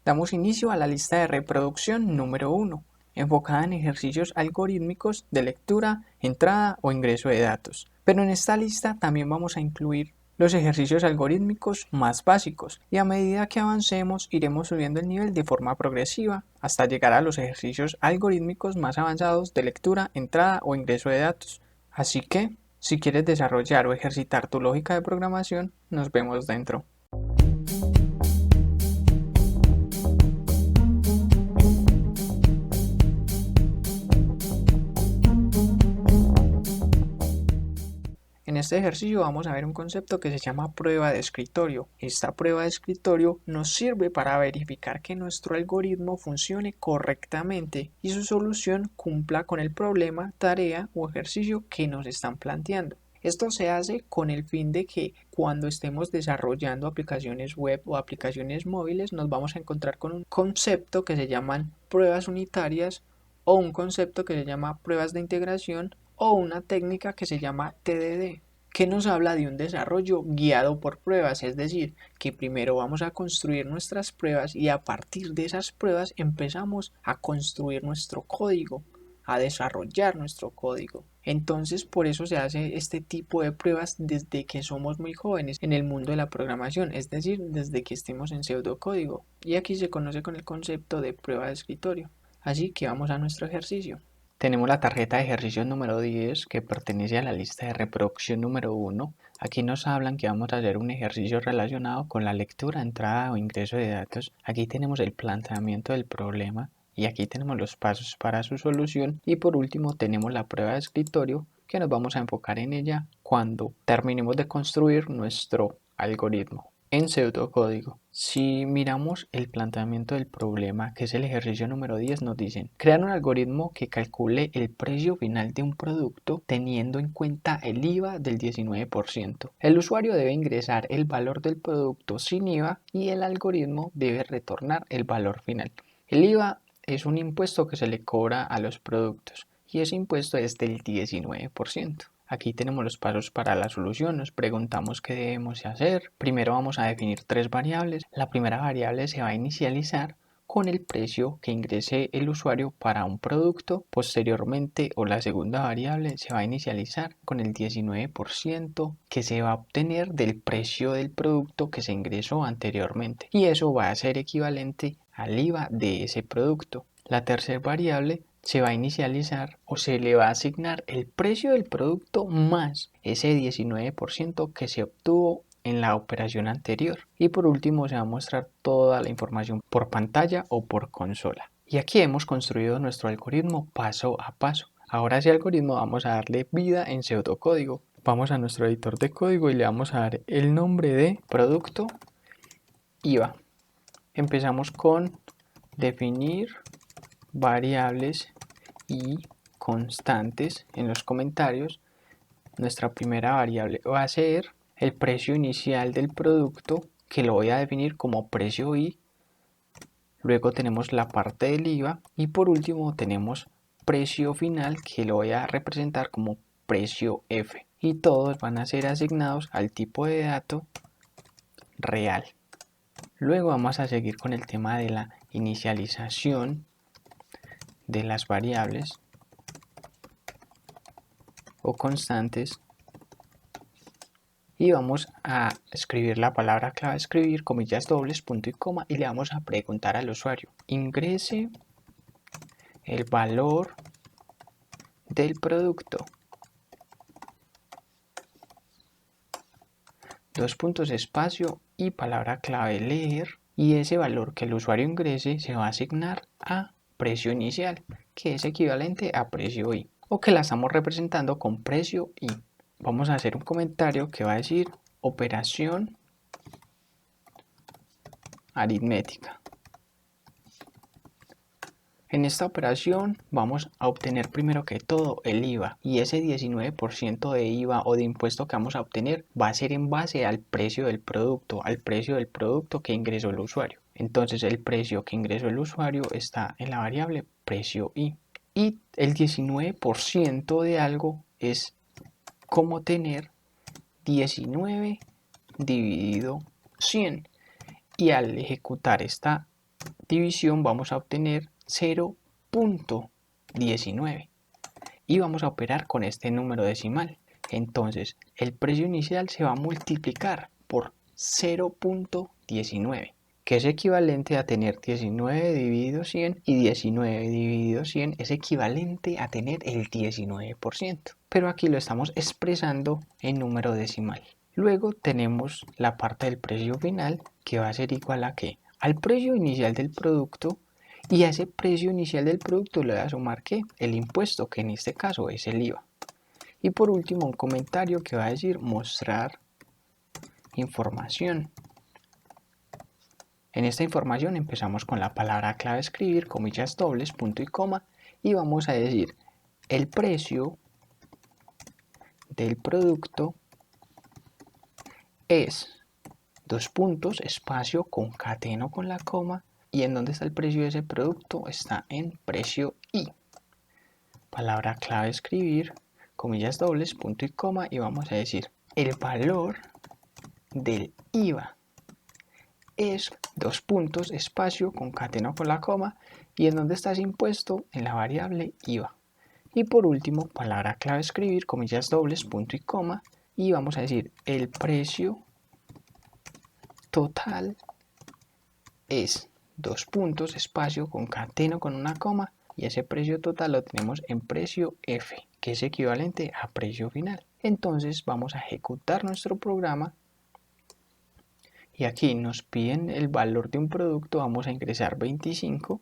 Damos inicio a la lista de reproducción número 1, enfocada en ejercicios algorítmicos de lectura, entrada o ingreso de datos. Pero en esta lista también vamos a incluir los ejercicios algorítmicos más básicos y a medida que avancemos iremos subiendo el nivel de forma progresiva hasta llegar a los ejercicios algorítmicos más avanzados de lectura, entrada o ingreso de datos. Así que, si quieres desarrollar o ejercitar tu lógica de programación, nos vemos dentro. En este ejercicio vamos a ver un concepto que se llama prueba de escritorio. Esta prueba de escritorio nos sirve para verificar que nuestro algoritmo funcione correctamente y su solución cumpla con el problema, tarea o ejercicio que nos están planteando. Esto se hace con el fin de que cuando estemos desarrollando aplicaciones web o aplicaciones móviles nos vamos a encontrar con un concepto que se llaman pruebas unitarias o un concepto que se llama pruebas de integración o una técnica que se llama TDD, que nos habla de un desarrollo guiado por pruebas, es decir, que primero vamos a construir nuestras pruebas y a partir de esas pruebas empezamos a construir nuestro código, a desarrollar nuestro código. Entonces, por eso se hace este tipo de pruebas desde que somos muy jóvenes en el mundo de la programación, es decir, desde que estemos en pseudocódigo. Y aquí se conoce con el concepto de prueba de escritorio. Así que vamos a nuestro ejercicio. Tenemos la tarjeta de ejercicio número 10 que pertenece a la lista de reproducción número 1. Aquí nos hablan que vamos a hacer un ejercicio relacionado con la lectura, entrada o ingreso de datos. Aquí tenemos el planteamiento del problema y aquí tenemos los pasos para su solución. Y por último tenemos la prueba de escritorio que nos vamos a enfocar en ella cuando terminemos de construir nuestro algoritmo en pseudocódigo. Si miramos el planteamiento del problema, que es el ejercicio número 10, nos dicen crear un algoritmo que calcule el precio final de un producto teniendo en cuenta el IVA del 19%. El usuario debe ingresar el valor del producto sin IVA y el algoritmo debe retornar el valor final. El IVA es un impuesto que se le cobra a los productos y ese impuesto es del 19%. Aquí tenemos los pasos para la solución, nos preguntamos qué debemos hacer. Primero vamos a definir tres variables. La primera variable se va a inicializar con el precio que ingrese el usuario para un producto. Posteriormente, o la segunda variable se va a inicializar con el 19% que se va a obtener del precio del producto que se ingresó anteriormente. Y eso va a ser equivalente al IVA de ese producto. La tercera variable se va a inicializar o se le va a asignar el precio del producto más ese 19% que se obtuvo en la operación anterior. Y por último se va a mostrar toda la información por pantalla o por consola. Y aquí hemos construido nuestro algoritmo paso a paso. Ahora ese algoritmo vamos a darle vida en pseudocódigo. Vamos a nuestro editor de código y le vamos a dar el nombre de producto IVA. Empezamos con definir variables y constantes en los comentarios. Nuestra primera variable va a ser el precio inicial del producto, que lo voy a definir como precio I. Luego tenemos la parte del IVA y por último tenemos precio final, que lo voy a representar como precio F. Y todos van a ser asignados al tipo de dato real. Luego vamos a seguir con el tema de la inicialización de las variables o constantes y vamos a escribir la palabra clave, escribir comillas dobles, punto y coma, y le vamos a preguntar al usuario: ingrese el valor del producto, dos puntos, espacio y palabra clave leer, y ese valor que el usuario ingrese se va a asignar a precio inicial, que es equivalente a precio I, o que la estamos representando con precio I. Vamos a hacer un comentario que va a decir operación aritmética. En esta operación vamos a obtener primero que todo el IVA, y ese 19% de IVA o de impuesto que vamos a obtener va a ser en base al precio del producto, que ingresó el usuario. Entonces el precio que ingresó el usuario está en la variable precio I. Y el 19% de algo es como tener 19 dividido 100. Y al ejecutar esta división vamos a obtener 0.19 y vamos a operar con este número decimal. Entonces el precio inicial se va a multiplicar por 0.19, que es equivalente a tener 19 dividido 100 y 19 dividido 100 es equivalente a tener el 19%. Pero aquí lo estamos expresando en número decimal. Luego tenemos la parte del precio final que va a ser igual a ¿qué? Al precio inicial del producto, y a ese precio inicial del producto le voy a sumar ¿qué? El impuesto, que en este caso es el IVA. Y por último un comentario que va a decir mostrar información. En esta información empezamos con la palabra clave escribir, comillas dobles, punto y coma, y vamos a decir el precio del producto es, dos puntos, espacio, concateno con la coma, y en dónde está el precio de ese producto está en precio I. Palabra clave escribir, comillas dobles, punto y coma, y vamos a decir el valor del IVA es, dos puntos, espacio, concateno con la coma, y en dónde está ese impuesto en la variable IVA. Y por último, palabra clave escribir, comillas dobles, punto y coma, y vamos a decir el precio total es, dos puntos, espacio, concateno con una coma, y ese precio total lo tenemos en precio F, que es equivalente a precio final. Entonces vamos a ejecutar nuestro programa y aquí nos piden el valor de un producto, vamos a ingresar 25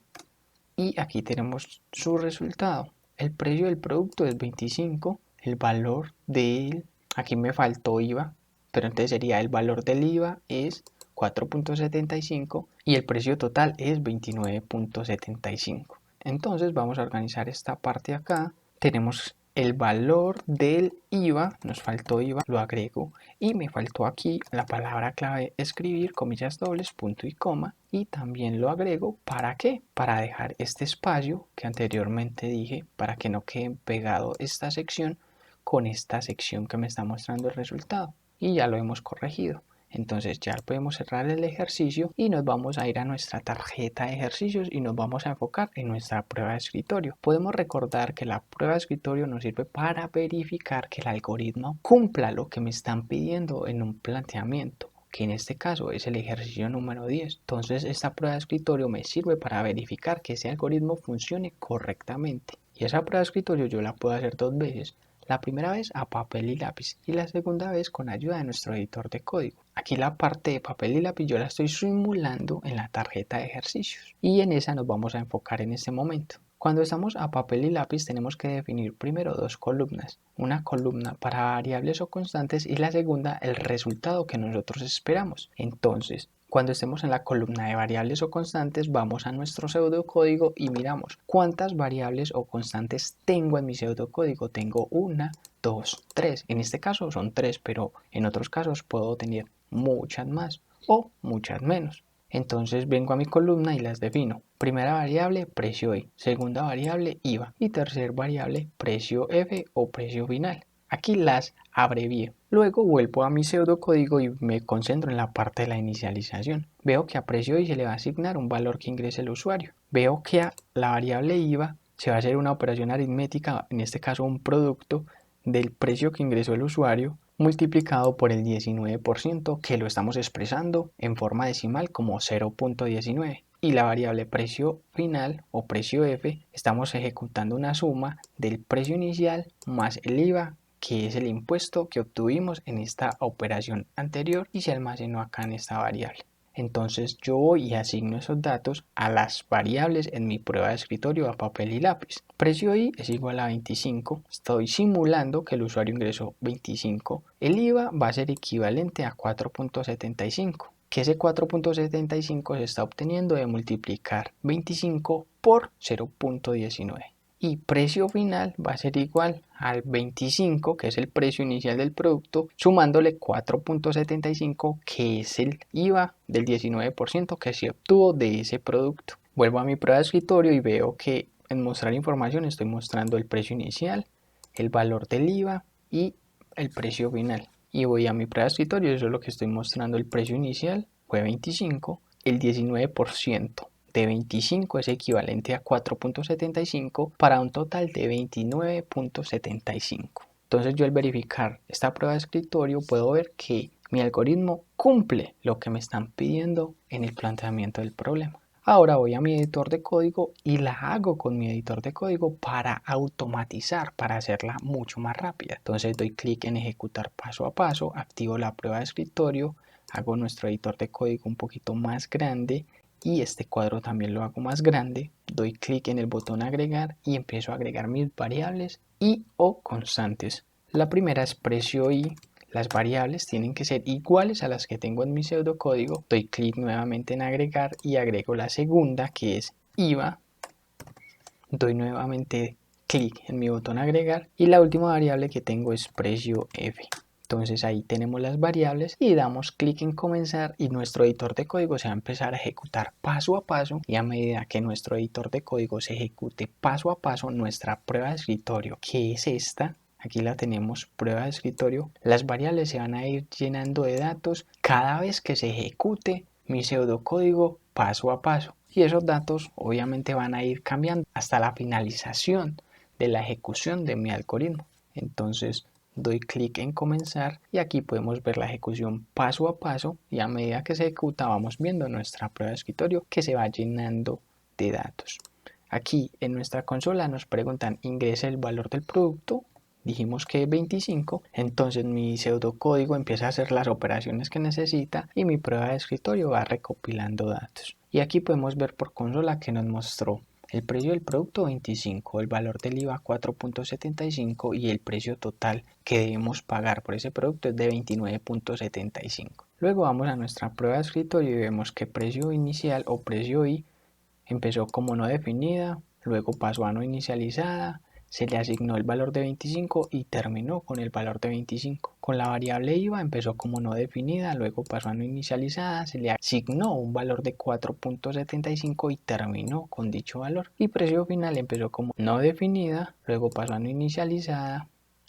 y aquí tenemos su resultado. El precio del producto es 25, el valor del, aquí me faltó IVA, pero entonces sería el valor del IVA es 4.75 y el precio total es 29.75. Entonces vamos a organizar esta parte acá. Tenemos el valor del IVA, nos faltó IVA, lo agrego y me faltó aquí la palabra clave escribir, comillas dobles, punto y coma, y también lo agrego. ¿Para qué? Para dejar este espacio que anteriormente dije, para que no quede pegado esta sección con esta sección que me está mostrando el resultado, y ya lo hemos corregido. Entonces ya podemos cerrar el ejercicio y nos vamos a ir a nuestra tarjeta de ejercicios y nos vamos a enfocar en nuestra prueba de escritorio. Podemos recordar que la prueba de escritorio nos sirve para verificar que el algoritmo cumpla lo que me están pidiendo en un planteamiento, que en este caso es el ejercicio número 10. Entonces esta prueba de escritorio me sirve para verificar que ese algoritmo funcione correctamente. Y esa prueba de escritorio yo la puedo hacer dos veces. La primera vez a papel y lápiz y la segunda vez con ayuda de nuestro editor de código. Aquí la parte de papel y lápiz yo la estoy simulando en la tarjeta de ejercicios y en esa nos vamos a enfocar en este momento. Cuando estamos a papel y lápiz tenemos que definir primero dos columnas. Una columna para variables o constantes y la segunda el resultado que nosotros esperamos. Entonces, cuando estemos en la columna de variables o constantes, vamos a nuestro pseudocódigo y miramos cuántas variables o constantes tengo en mi pseudocódigo. Tengo 1, 2, 3. En este caso son 3, pero en otros casos puedo tener muchas más o muchas menos. Entonces vengo a mi columna y las defino. Primera variable, precio I. Segunda variable, IVA. Y tercera variable, precio F o precio final. Aquí las abrevié. Luego vuelvo a mi pseudocódigo y me concentro en la parte de la inicialización. Veo que a precio I se le va a asignar un valor que ingrese el usuario. Veo que a la variable IVA se va a hacer una operación aritmética, en este caso un producto del precio que ingresó el usuario multiplicado por el 19% que lo estamos expresando en forma decimal como 0.19. Y la variable precio final o precio F estamos ejecutando una suma del precio inicial más el IVA, que es el impuesto que obtuvimos en esta operación anterior y se almacenó acá en esta variable. Entonces yo voy y asigno esos datos a las variables en mi prueba de escritorio a papel y lápiz. Precio I es igual a 25. Estoy simulando que el usuario ingresó 25. El IVA va a ser equivalente a 4.75. Que ese 4.75 se está obteniendo de multiplicar 25 por 0.19. Y precio final va a ser igual al 25, que es el precio inicial del producto, sumándole 4.75, que es el IVA del 19% que se obtuvo de ese producto. Vuelvo a mi prueba de escritorio y veo que en mostrar información estoy mostrando el precio inicial, el valor del IVA y el precio final. Y voy a mi prueba de escritorio, eso es lo que estoy mostrando. El precio inicial fue 25, el 19% de 25 es equivalente a 4.75 para un total de 29.75. Entonces yo al verificar esta prueba de escritorio puedo ver que mi algoritmo cumple lo que me están pidiendo en el planteamiento del problema. Ahora voy a mi editor de código y la hago con mi editor de código para automatizar, para hacerla mucho más rápida. Entonces doy clic en ejecutar paso a paso, activo la prueba de escritorio, hago nuestro editor de código un poquito más grande y este cuadro también lo hago más grande. Doy clic en el botón agregar y empiezo a agregar mis variables y o constantes. La primera es precio y. Las variables tienen que ser iguales a las que tengo en mi pseudocódigo. Doy clic nuevamente en agregar y agrego la segunda, que es IVA. Doy nuevamente clic en mi botón agregar y la última variable que tengo es precio F. Entonces ahí tenemos las variables y damos clic en comenzar y nuestro editor de código se va a empezar a ejecutar paso a paso, y a medida que nuestro editor de código se ejecute paso a paso nuestra prueba de escritorio, que es esta, aquí la tenemos, prueba de escritorio, las variables se van a ir llenando de datos cada vez que se ejecute mi pseudocódigo paso a paso. Y esos datos obviamente van a ir cambiando hasta la finalización de la ejecución de mi algoritmo. Entonces doy clic en comenzar y aquí podemos ver la ejecución paso a paso, y a medida que se ejecuta vamos viendo nuestra prueba de escritorio que se va llenando de datos. Aquí en nuestra consola nos preguntan ingrese el valor del producto. Dijimos que 25, entonces mi pseudocódigo empieza a hacer las operaciones que necesita y mi prueba de escritorio va recopilando datos. Y aquí podemos ver por consola que nos mostró el precio del producto 25, el valor del IVA 4.75 y el precio total que debemos pagar por ese producto es de 29.75. Luego vamos a nuestra prueba de escritorio y vemos que precio inicial o precio I empezó como no definida, luego pasó a no inicializada, se le asignó el valor de 25 y terminó con el valor de 25. Con la variable IVA empezó como no definida, luego pasó a no inicializada, se le asignó un valor de 4.75 y terminó con dicho valor. Y precio final empezó como no definida, luego pasó a no inicializada,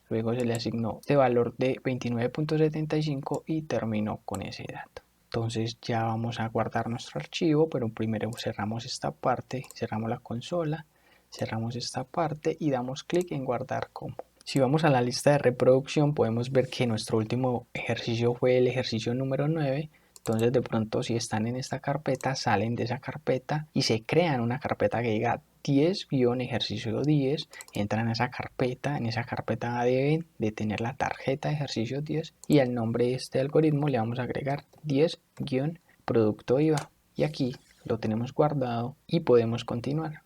luego se le asignó este valor de 29.75 y terminó con ese dato. Entonces ya vamos a guardar nuestro archivo, pero primero cerramos esta parte, cerramos la consola, cerramos esta parte y damos clic en guardar como. Si vamos a la lista de reproducción podemos ver que nuestro último ejercicio fue el ejercicio número 9. Entonces de pronto si están en esta carpeta salen de esa carpeta y se crean una carpeta que diga 10-ejercicio 10, entran a esa carpeta, en esa carpeta deben de tener la tarjeta de ejercicio 10 y al nombre de este algoritmo le vamos a agregar 10-producto IVA y aquí lo tenemos guardado y podemos continuar.